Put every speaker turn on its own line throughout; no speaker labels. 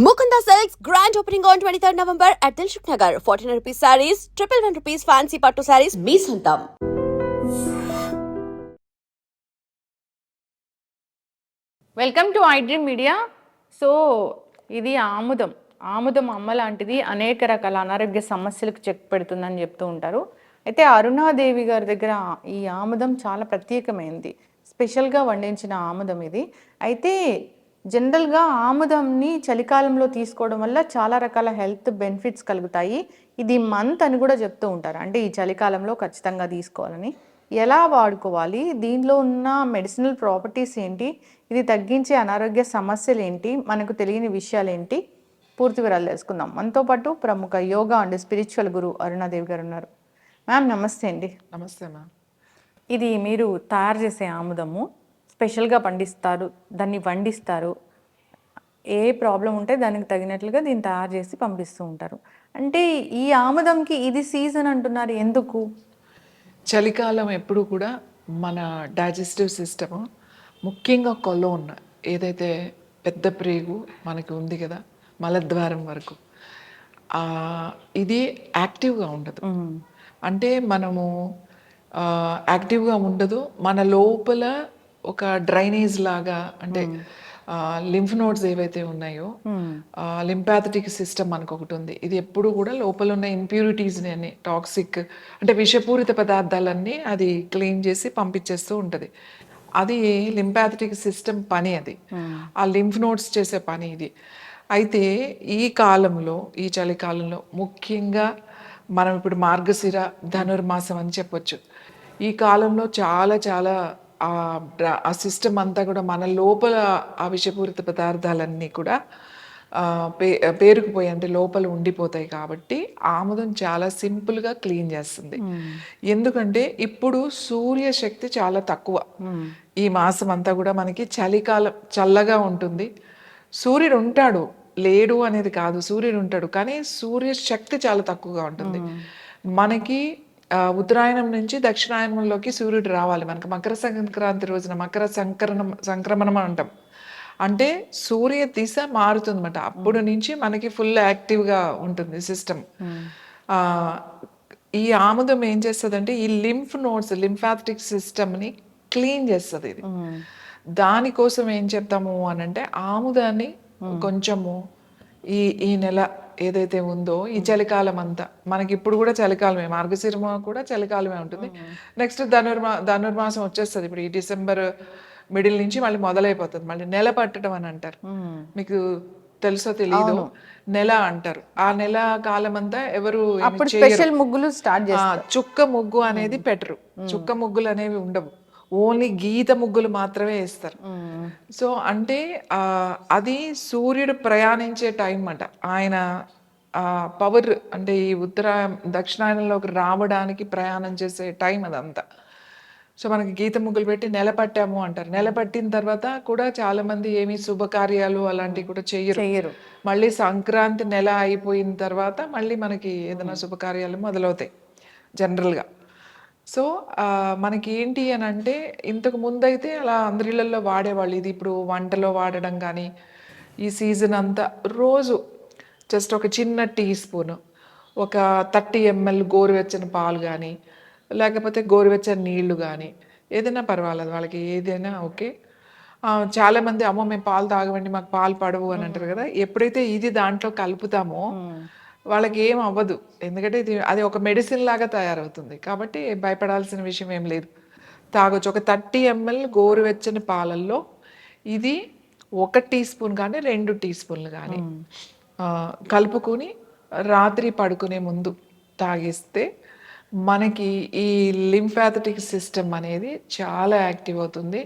Mukunda Silks grand opening on 23rd November at Dilshuk Nagar. 1400 rupees sarees, 111 rupees fancy patto sarees, మీ సొంతం.
Welcome to I dream media. So ఇది ఆముదం అమ్మ లాంటిది, అనేక రకాల అనారోగ్య సమస్యలకు చెక్ పెడుతుందని చెప్తూ ఉంటారు. అయితే అరుణాదేవి గారి దగ్గర ఈ ఆముదం చాలా ప్రత్యేకమైనది, స్పెషల్గా వండించిన ఆముదం ఇది. అయితే జనరల్గా ఆముదంని చలికాలంలో తీసుకోవడం వల్ల చాలా రకాల హెల్త్ బెనిఫిట్స్ కలుగుతాయి. ఇది మంత్ అని కూడా చెప్తూ ఉంటారు, అంటే ఈ చలికాలంలో ఖచ్చితంగా తీసుకోవాలని. ఎలా వాడుకోవాలి, దీనిలో ఉన్న మెడిసినల్ ప్రాపర్టీస్ ఏంటి, ఇది తగ్గించే అనారోగ్య సమస్యలు ఏంటి, మనకు తెలియని విషయాలు ఏంటి, పూర్తి వివరాలు తెలుసుకుందాం. మనతో పాటు ప్రముఖ యోగా అండ్ స్పిరిచువల్ గురు అరుణాదేవి గారు ఉన్నారు. మ్యామ్ నమస్తే అండి.
నమస్తే మ్యామ్.
ఇది మీరు తయారు చేసే ఆముదము స్పెషల్గా పండిస్తారు, దాన్ని వండిస్తారు, ఏ ప్రాబ్లం ఉంటే దానికి తగినట్లుగా దీన్ని తయారు చేసి పంపిస్తూ ఉంటారు. అంటే ఈ ఆముదంకి ఇది సీజన్ అంటున్నారు, ఎందుకు?
చలికాలం ఎప్పుడు కూడా మన డైజెస్టివ్ సిస్టమ్, ముఖ్యంగా కొలోన్ ఏదైతే పెద్ద ప్రేగు మనకి ఉంది కదా, మలద్వారం వరకు, ఇది యాక్టివ్గా ఉండదు. అంటే మనము యాక్టివ్గా ఉండదు, మన లోపల ఒక డ్రైనేజ్ లాగా, అంటే లింఫ్ నోడ్స్ ఏవైతే ఉన్నాయో, లింపాథటిక్ సిస్టమ్ మనకు ఒకటి ఉంది. ఇది ఎప్పుడు కూడా లోపల ఉన్న ఇంప్యూరిటీస్ని అన్ని, టాక్సిక్ అంటే విషపూరిత పదార్థాలన్నీ అది క్లీన్ చేసి పంపించేస్తూ ఉంటుంది. అది లింపాథటిక్ సిస్టమ్ పని, అది ఆ లింఫ్ నోడ్స్ చేసే పని ఇది. అయితే ఈ కాలంలో, ఈ చలికాలంలో ముఖ్యంగా మనం ఇప్పుడు మార్గశిర ధనుర్మాసం అని చెప్పొచ్చు. ఈ కాలంలో చాలా చాలా ఆ సిస్టమ్ అంతా కూడా మన లోపల ఆ విషపూరిత పదార్థాలన్నీ కూడా పేరుకుపోయి, అంటే లోపల ఉండిపోతాయి. కాబట్టి ఆముదం చాలా సింపుల్గా క్లీన్ చేస్తుంది. ఎందుకంటే ఇప్పుడు సూర్యశక్తి చాలా తక్కువ. ఈ మాసం అంతా కూడా మనకి చలికాలం, చల్లగా ఉంటుంది. సూర్యుడు ఉంటాడు, లేడు అనేది కాదు, సూర్యుడు ఉంటాడు, కానీ సూర్య శక్తి చాలా తక్కువగా ఉంటుంది. మనకి ఉత్తరాయణం నుంచి దక్షిణాయనంలోకి సూర్యుడు రావాలి. మనకు మకర సంక్రాంతి రోజున మకర సంక్రమణం అంటాం, అంటే సూర్య దిశ మారుతుంది అన్నమాట. అప్పుడు నుంచి మనకి ఫుల్ యాక్టివ్గా ఉంటుంది సిస్టమ్. ఈ ఆముదం ఏం చేస్తుంది అంటే ఈ లింఫ్ నోడ్స్, లింఫాథటిక్ సిస్టమ్ని క్లీన్ చేస్తుంది ఇది. దానికోసం ఏం చెప్తాము అని అంటే, ఆముదాన్ని కొంచెము ఈ నెల ఏదైతే ఉందో, ఈ చలికాలం అంతా, మనకి ఇప్పుడు కూడా చలికాలమే, మార్గశిరమ కూడా చలికాలమే ఉంటుంది. నెక్స్ట్ ధనుర్మాసం వచ్చేస్తుంది. ఇప్పుడు ఈ డిసెంబర్ మిడిల్ నుంచి మళ్ళీ మొదలైపోతుంది. మళ్ళీ నెల పట్టడం అని అంటారు, మీకు తెలుసో తెలియదు, నెల అంటారు. ఆ నెల కాలం అంతా ఎవరు
స్పెషల్ ముగ్గులు స్టార్ట్ చేస్తారు.
చుక్క ముగ్గు అనేది పెట్టరు, చుక్క ముగ్గులు అనేవి ఉండవు, ఓన్లీ గీత ముగ్గులు మాత్రమే వేస్తారు. సో అంటే అది సూర్యుడు ప్రయాణించే టైం అన్నమాట. ఆయన పవర్, అంటే ఈ దక్షిణాయనంలోకి రావడానికి ప్రయాణం చేసే టైం అదంతా. సో మనకి గీత ముగ్గులు పెట్టి నెలపట్టాము అంటారు. నెలపట్టిన తర్వాత కూడా చాలా మంది ఏమి శుభకార్యాలు అలాంటివి కూడా చెయ్యరు. మళ్ళీ సంక్రాంతి నెల అయిపోయిన తర్వాత మళ్ళీ మనకి ఏదైనా శుభకార్యాలు మొదలవుతాయి జనరల్గా. సో మనకి ఏంటి అని అంటే, ఇంతకు ముందైతే అలా అందరిళ్ళల్లో వాడేవాళ్ళు. ఇది ఇప్పుడు వంటలో వాడడం కానీ, ఈ సీజన్ అంతా రోజు జస్ట్ ఒక చిన్న టీ స్పూను, ఒక 30 ml గోరువెచ్చని పాలు కానీ, లేకపోతే గోరువెచ్చని నీళ్లు కానీ, ఏదైనా పర్వాలేదు, వాళ్ళకి ఏదైనా ఓకే. చాలామంది అమ్మో మేము పాలు తాగమండి, మాకు పాలు పడవు అని అంటారు కదా. ఎప్పుడైతే ఇది దాంట్లో కలుపుతామో వాళ్ళకి ఏం అవ్వదు, ఎందుకంటే అది ఒక మెడిసిన్ లాగా తయారవుతుంది. కాబట్టి భయపడాల్సిన విషయం ఏం లేదు, తాగొచ్చు. ఒక 30 ml గోరువెచ్చని పాలల్లో ఇది 1 టీ స్పూన్ కానీ 2 టీ స్పూన్లు కానీ కలుపుకొని రాత్రి పడుకునే ముందు తాగిస్తే మనకి ఈ లింఫాథటిక్ సిస్టమ్ అనేది చాలా యాక్టివ్ అవుతుంది.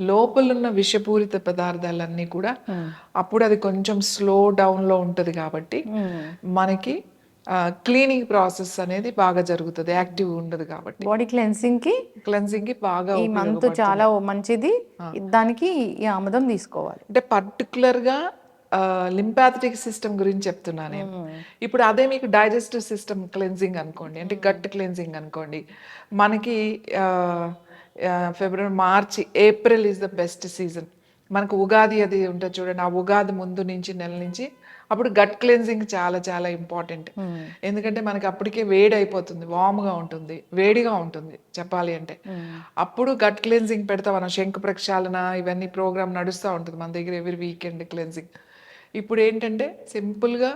లోపలున్న విషపూరిత పదార్థాలన్నీ కూడా అప్పుడు అది కొంచెం స్లో డౌన్లో ఉంటుంది. కాబట్టి మనకి క్లీనింగ్ ప్రాసెస్ అనేది బాగా జరుగుతుంది, యాక్టివ్ ఉండదు. కాబట్టి
బాడీ క్లెన్సింగ్ కి
బాగా
ఈ మంత్ చాలా మంచిది. దానికి ఈ ఆముదం తీసుకోవాలి.
అంటే పర్టికులర్గా లింపాథటిక్ సిస్టమ్ గురించి చెప్తున్నాను నేను. ఇప్పుడు అదే మీకు డైజెస్టివ్ సిస్టమ్ క్లెన్జింగ్ అనుకోండి, అంటే గట్ క్లెన్జింగ్ అనుకోండి. మనకి February, March, April is the best season. మనకు ఉగాది అది ఉంటుంది చూడండి, ఆ ఉగాది ముందు నుంచి నెల నుంచి అప్పుడు గట్ క్లెన్జింగ్ చాలా చాలా ఇంపార్టెంట్. ఎందుకంటే మనకి అప్పటికే వేడి అయిపోతుంది, వామ్గా ఉంటుంది, వేడిగా ఉంటుంది చెప్పాలి అంటే. అప్పుడు గట్ క్లెన్జింగ్ పెడతాం మనం, శంకు ప్రక్షాళన ఇవన్నీ ప్రోగ్రామ్ నడుస్తూ ఉంటుంది మన దగ్గర ఎవ్రీ వీకెండ్ క్లెన్జింగ్. ఇప్పుడు ఏంటంటే సింపుల్గా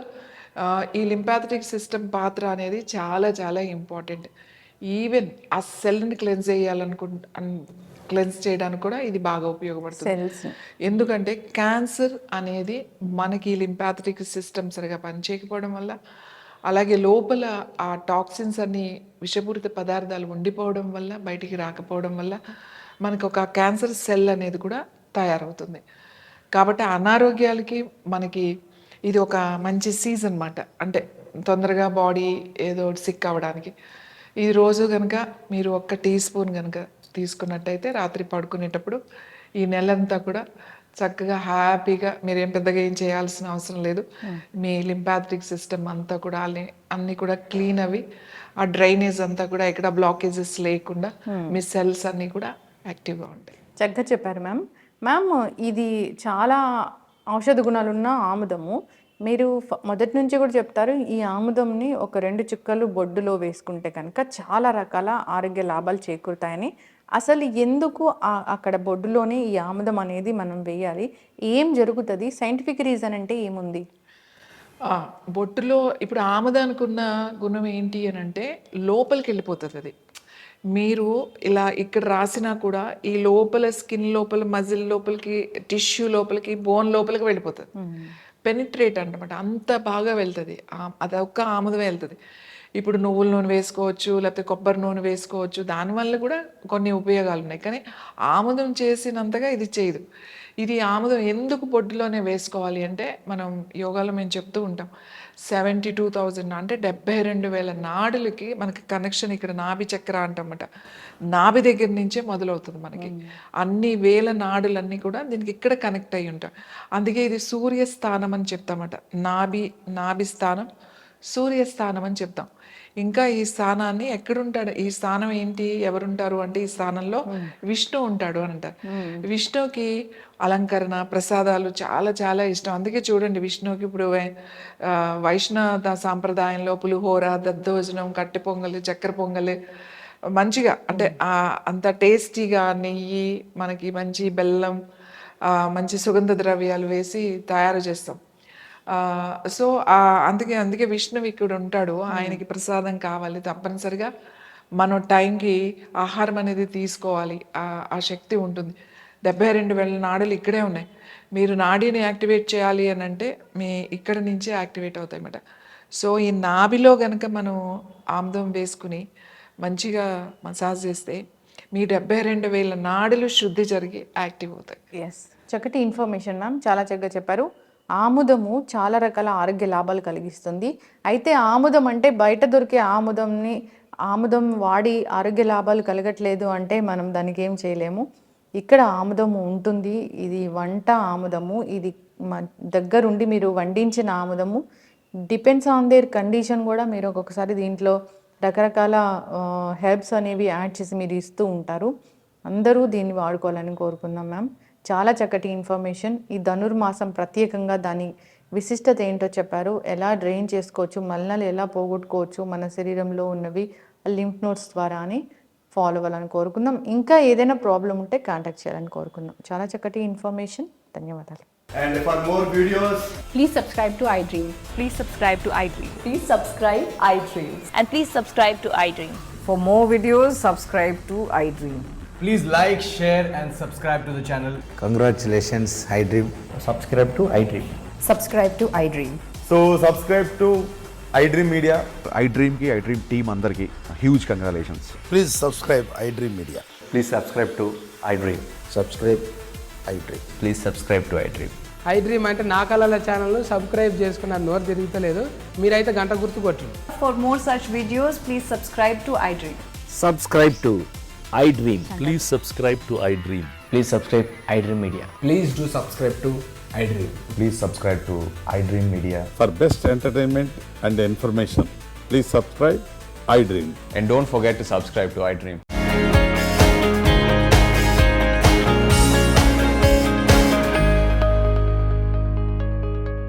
ఈ లింపాథటిక్ సిస్టమ్ పాత్ర అనేది చాలా చాలా ఇంపార్టెంట్. ఈవెన్ ఆ సెల్ని క్లెన్స్ చేయడానికి కూడా ఇది బాగా ఉపయోగపడుతుంది. ఎందుకంటే క్యాన్సర్ అనేది మనకి లింపాథటిక్ సిస్టమ్ సరిగా పనిచేయకపోవడం వల్ల, అలాగే లోపల ఆ టాక్సిన్స్ అన్ని విషపూరిత పదార్థాలు ఉండిపోవడం వల్ల, బయటికి రాకపోవడం వల్ల మనకు ఒక క్యాన్సర్ సెల్ అనేది కూడా తయారవుతుంది. కాబట్టి అనారోగ్యాలకి మనకి ఇది ఒక మంచి సీజన్ అన్నమాట. అంటే తొందరగా బాడీ ఏదో సిక్ అవ్వడానికి ఈ రోజు కనుక మీరు 1 టీ స్పూన్ కనుక తీసుకున్నట్టయితే రాత్రి పడుకునేటప్పుడు ఈ నెలంతా కూడా చక్కగా హ్యాపీగా, మీరేం పెద్దగా ఏం చేయాల్సిన అవసరం లేదు. మీ లింపాథటిక్ సిస్టమ్ అంతా కూడా అన్నీ కూడా క్లీన్ అవి, ఆ డ్రైనేజ్ అంతా కూడా ఎక్కడ బ్లాకేజెస్ లేకుండా మీ సెల్స్ అన్నీ కూడా యాక్టివ్గా ఉంటాయి.
చక్కగా చెప్పారు మ్యామ్. మ్యామ్, ఇది చాలా ఔషధ గుణాలున్న ఆముదము. మీరు మొదటి నుంచి కూడా చెప్తారు, ఈ ఆముదంని ఒక 2 చుక్కలు బొడ్డులో వేసుకుంటే కనుక చాలా రకాల ఆరోగ్య లాభాలు చేకూరుతాయని. అసలు ఎందుకు అక్కడ బొడ్డులోనే ఈ ఆముదం అనేది మనం వేయాలి? ఏం జరుగుతుంది? సైంటిఫిక్ రీజన్ అంటే ఏముంది?
బొట్టులో ఇప్పుడు ఆముదానికి ఉన్న గుణం ఏంటి అని అంటే లోపలికి వెళ్ళిపోతుంది అది. మీరు ఇలా ఇక్కడ రాసినా కూడా ఈ లోపల స్కిన్ లోపల, మజిల్ లోపలికి, టిష్యూ లోపలికి, బోన్ లోపలికి వెళ్ళిపోతుంది. పెనిట్రేట్ అనమాట, అంత బాగా వెళ్తుంది. అదొక్క ఆముదం వెళ్తుంది. ఇప్పుడు నువ్వుల నూనె వేసుకోవచ్చు, లేకపోతే కొబ్బరి నూనె వేసుకోవచ్చు, దానివల్ల కూడా కొన్ని ఉపయోగాలు ఉన్నాయి. కానీ ఆముదం చేసినంతగా ఇది చేయదు. ఇది ఆముదం ఎందుకు బొడ్డులోనే వేసుకోవాలి అంటే, మనం యోగాలో మేము చెప్తూ ఉంటాం, 72,000 అంటే 72,000 నాడులకి మనకి కనెక్షన్ ఇక్కడ నాభి చక్ర అంటమాట. నాభి దగ్గర నుంచే మొదలవుతుంది మనకి. అన్ని వేల నాడులన్నీ కూడా దీనికి ఇక్కడ కనెక్ట్ అయ్యి ఉంటాయి. అందుకే ఇది సూర్యస్థానం అని చెప్తామట. నాభి స్థానం సూర్యస్థానం అని చెప్తాం. ఇంకా ఈ స్థానాన్ని ఎక్కడుంటాడు, ఈ స్థానం ఏంటి, ఎవరుంటారు అంటే ఈ స్థానంలో విష్ణు ఉంటాడు అని అంటారు. విష్ణుకి అలంకరణ, ప్రసాదాలు చాలా చాలా ఇష్టం. అందుకే చూడండి, విష్ణువుకి ఇప్పుడు వైష్ణవ సాంప్రదాయంలో పులిహోర, దద్దోజనం, కట్టె పొంగలి, చక్కెర పొంగలి మంచిగా, అంటే అంత టేస్టీగా నెయ్యి, మనకి మంచి బెల్లం, మంచి సుగంధ ద్రవ్యాలు వేసి తయారు చేస్తాం. సో అందుకే విష్ణువు ఇక్కడ ఉంటాడు. ఆయనకి ప్రసాదం కావాలి, తప్పనిసరిగా మనం టైంకి ఆహారం అనేది తీసుకోవాలి. ఆ శక్తి ఉంటుంది. 72,000 నాడులు ఇక్కడే ఉన్నాయి. మీరు నాడీని యాక్టివేట్ చేయాలి అని అంటే మీ ఇక్కడ నుంచే యాక్టివేట్ అవుతాయి అన్నమాట. సో ఈ నాభిలో కనుక మనం ఆముదం వేసుకుని మంచిగా మసాజ్ చేస్తే మీ 72,000 నాడులు శుద్ధి జరిగి యాక్టివ్ అవుతాయి.
ఎస్, చక్కటి ఇన్ఫర్మేషన్ మ్యామ్, చాలా చక్కగా చెప్పారు. ఆముదము చాలా రకాల ఆరోగ్య లాభాలు కలిగిస్తుంది. అయితే ఆముదం అంటే బయట దొరికే ఆముదం వాడి ఆరోగ్య లాభాలు కలగట్లేదు అంటే మనం దానికి ఏం చేయలేము. ఇక్కడ ఆముదము ఉంటుంది. ఇది వంట ఆముదము. ఇది దగ్గరుండి మీరు వండించిన ఆముదము. డిపెండ్స్ ఆన్ దేర్ కండిషన్ కూడా మీరు ఒక్కొక్కసారి దీంట్లో రకరకాల హెర్బ్స్ అనేవి యాడ్ చేసి మీరు ఇస్తూ ఉంటారు. అందరూ దీన్ని వాడుకోవాలని కోరుకుందాం మ్యామ్. చాలా చక్కటి ఇన్ఫర్మేషన్. ఈ ధనుర్మాసం ప్రత్యేకంగా దాని విశిష్టత ఏంటో చెప్పారు. ఎలా డ్రైన్ చేసుకోవచ్చు, మలినాలు ఎలా పోగొట్టుకోవచ్చు, మన శరీరంలో ఉన్నవి లింఫ్ నోడ్స్ ద్వారా అని ఫాలో అవ్వాలని కోరుకుందాం. ఇంకా ఏదైనా ప్రాబ్లం ఉంటే కాంటాక్ట్ చేయాలని కోరుకుందాం. చాలా చక్కటి ఇన్ఫర్మేషన్. ధన్యవాదాలు.
And for more videos,
Please subscribe to iDream.
Please subscribe to iDream.
Please subscribe iDream.
And please subscribe to iDream.
For more videos, subscribe to iDream.
please like, share and subscribe to the channel.
Congratulations, iDream.
Subscribe to iDream.
Subscribe to iDream.
So subscribe to iDream Media.
iDream team andarki huge congratulations.
Please subscribe iDream Media.
Please subscribe to iDream.
Subscribe iDream.
Please subscribe to iDream.
iDream అంటే నా కళల channel subscribe చేసుకున్న నోరు తిరుగుతలేదు. మీరైతే గంట గుర్తు కొట్టండి.
For more such videos, please subscribe to iDream.
Subscribe to iDream.
Please subscribe to iDream.
Please subscribe iDream Media.
Please do subscribe to iDream.
Please subscribe to iDream Media.
For best entertainment and information, please subscribe iDream.
And don't forget to subscribe to iDream.